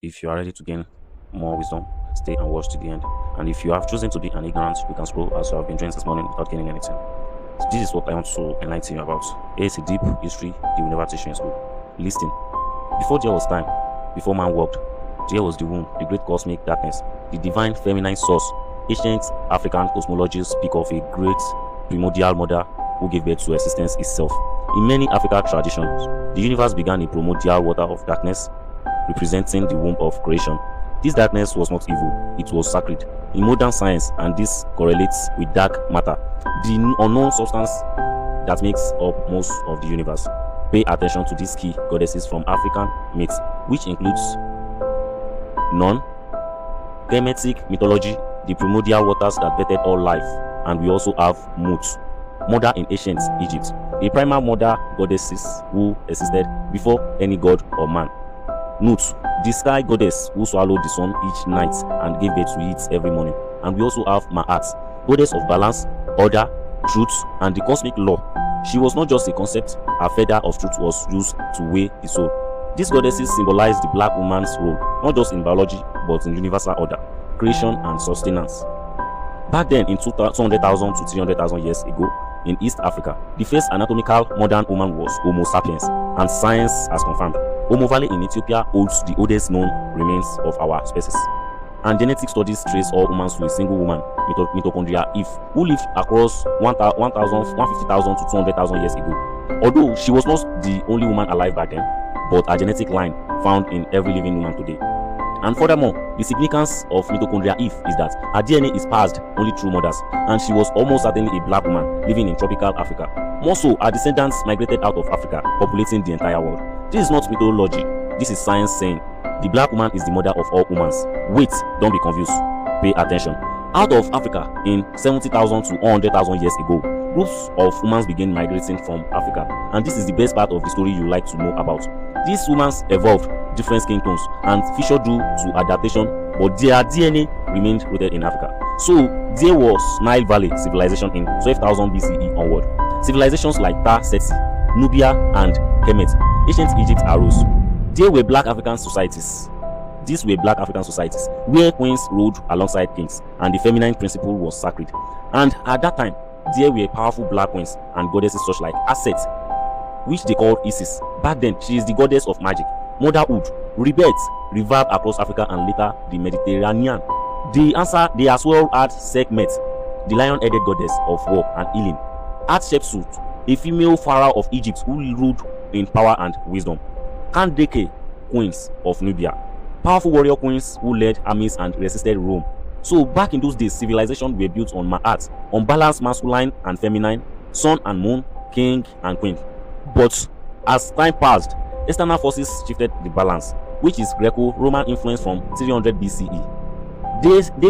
If you are ready to gain more wisdom, stay and watch to the end. And if you have chosen to be an ignorant, you can scroll as you have been doing this morning without gaining anything. This is what I want to enlighten you about. It's a deep history they will never teach you in school. Listen. Before there was time, before man walked, there was the womb, the great cosmic darkness, the divine feminine source. Ancient African cosmologists speak of a great primordial mother who gave birth to existence itself. In many African traditions, the universe began in primordial water of darkness, representing the womb of creation. This darkness was not evil, it was sacred. In modern science, and this correlates with dark matter, the unknown substance that makes up most of the universe. Pay attention to these key goddesses from African myths, which includes Non, Kemetic mythology, the primordial waters that birthed all life, and we also have Mut, mother in ancient Egypt, a primal mother goddesses who existed before any god or man. Nut, the sky goddess who swallowed the sun each night and gave birth to it every morning. And we also have Ma'at, goddess of balance, order, truth, and the cosmic law. She was not just a concept, her feather of truth was used to weigh the soul. These goddesses symbolize the black woman's role, not just in biology, but in universal order, creation, and sustenance. Back then, in 200,000 to 300,000 years ago, in East Africa, the first anatomical modern woman was Homo sapiens, and science has confirmed. Omo Valley in Ethiopia holds the oldest known remains of our species. And genetic studies trace all humans to a single woman, mitochondria Eve, who lived across 150,000 to 200,000 years ago. Although she was not the only woman alive back then, but a genetic line found in every living woman today. And furthermore, the significance of mitochondria Eve is that her DNA is passed only through mothers, and she was almost certainly a black woman living in tropical Africa. More so, her descendants migrated out of Africa, populating the entire world. This is not mythology, this is science saying the black woman is the mother of all humans. Wait, don't be confused. Pay attention. Out of Africa, in 70,000 to 100,000 years ago, groups of humans began migrating from Africa, and this is the best part of the story you like to know about. These humans evolved different skin tones and featured due to adaptation, but their DNA remained rooted in Africa. So there was Nile Valley civilization in 12,000 BCE onward. Civilizations like Ta Seti, Nubia, and Kemet, ancient Egypt arose. There were black African societies. These were black African societies where queens ruled alongside kings, and the feminine principle was sacred. And at that time, there were powerful black queens and goddesses such like Aset, which they called Isis. Back then, she is the goddess of magic, motherhood, rebirth, revered across Africa and later the Mediterranean. They as well had Sekhmet, the lion-headed goddess of war and healing. Hatshepsut, a female pharaoh of Egypt who ruled in power and wisdom. Kandake, queens of Nubia, powerful warrior queens who led armies and resisted Rome. So back in those days, civilizations were built on Ma'at, on balance masculine and feminine, sun and moon, king and queen. But as time passed, external forces shifted the balance, which is Greco-Roman influence from 300 BCE. They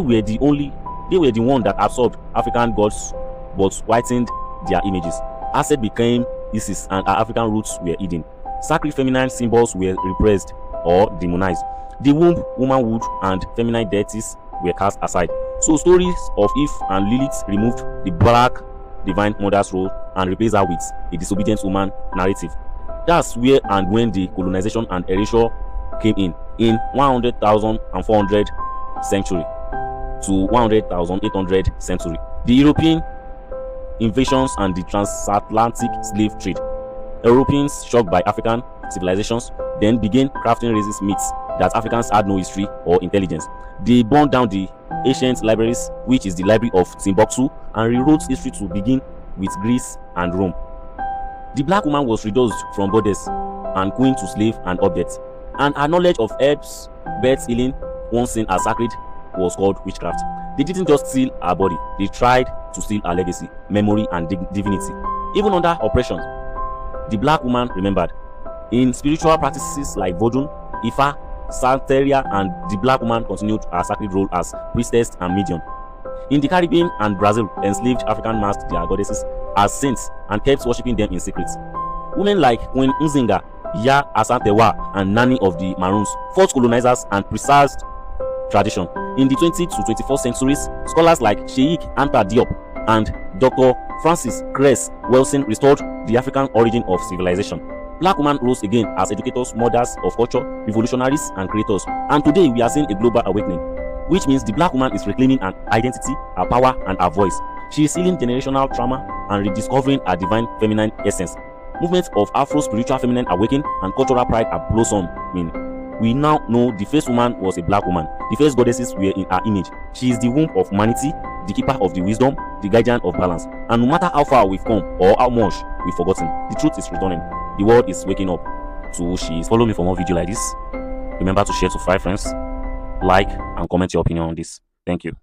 were the one that absorbed African gods but whitened their images. Aset became Isis and her African roots were hidden. Sacred feminine symbols were repressed or demonized. The womb, womanhood, and feminine deities were cast aside. So stories of Eve and Lilith removed the black divine mother's role and replaced her with a disobedient woman narrative. That's where and when the colonization and erasure came in 100,400 century to 100,800 century. The European invasions and the transatlantic slave trade. Europeans, shocked by African civilizations, then began crafting racist myths that Africans had no history or intelligence. They burned down the ancient libraries, which is the Library of Timbuktu, and rewrote history to begin with Greece and Rome. The black woman was reduced from goddess and queen to slave and object, and her knowledge of herbs, birth healing, once seen as sacred, was called witchcraft. They didn't just steal her body, they tried to steal her legacy, memory, and divinity. Even under oppression, the black woman remembered. In spiritual practices like Vodun, Ifa, Santeria, and the black woman continued her sacred role as priestess and medium. In the Caribbean and Brazil, enslaved African masked their goddesses as saints and kept worshipping them in secret. Women like Queen Nzinga, Ya Asantewa, and Nani of the Maroons fought colonizers and preserved tradition. In the 20th to 21st centuries, scholars like Sheikh Anta Diop and Dr. Francis Cress Wilson restored the African origin of civilization. Black women rose again as educators, mothers of culture, revolutionaries, and creators. And today we are seeing a global awakening, which means the black woman is reclaiming an identity, her power, and her voice. She is healing generational trauma and rediscovering her divine feminine essence. Movements of Afro spiritual feminine awakening and cultural pride are blossoming. We now know the first woman was a black woman. The first goddesses were in her image. She is the womb of humanity, the keeper of the wisdom, the guardian of balance. And no matter how far we've come or how much we've forgotten, the truth is returning. The world is waking up to who she is. Follow me for more videos like this. Remember to share to 5 friends, like, and comment your opinion on this. Thank you.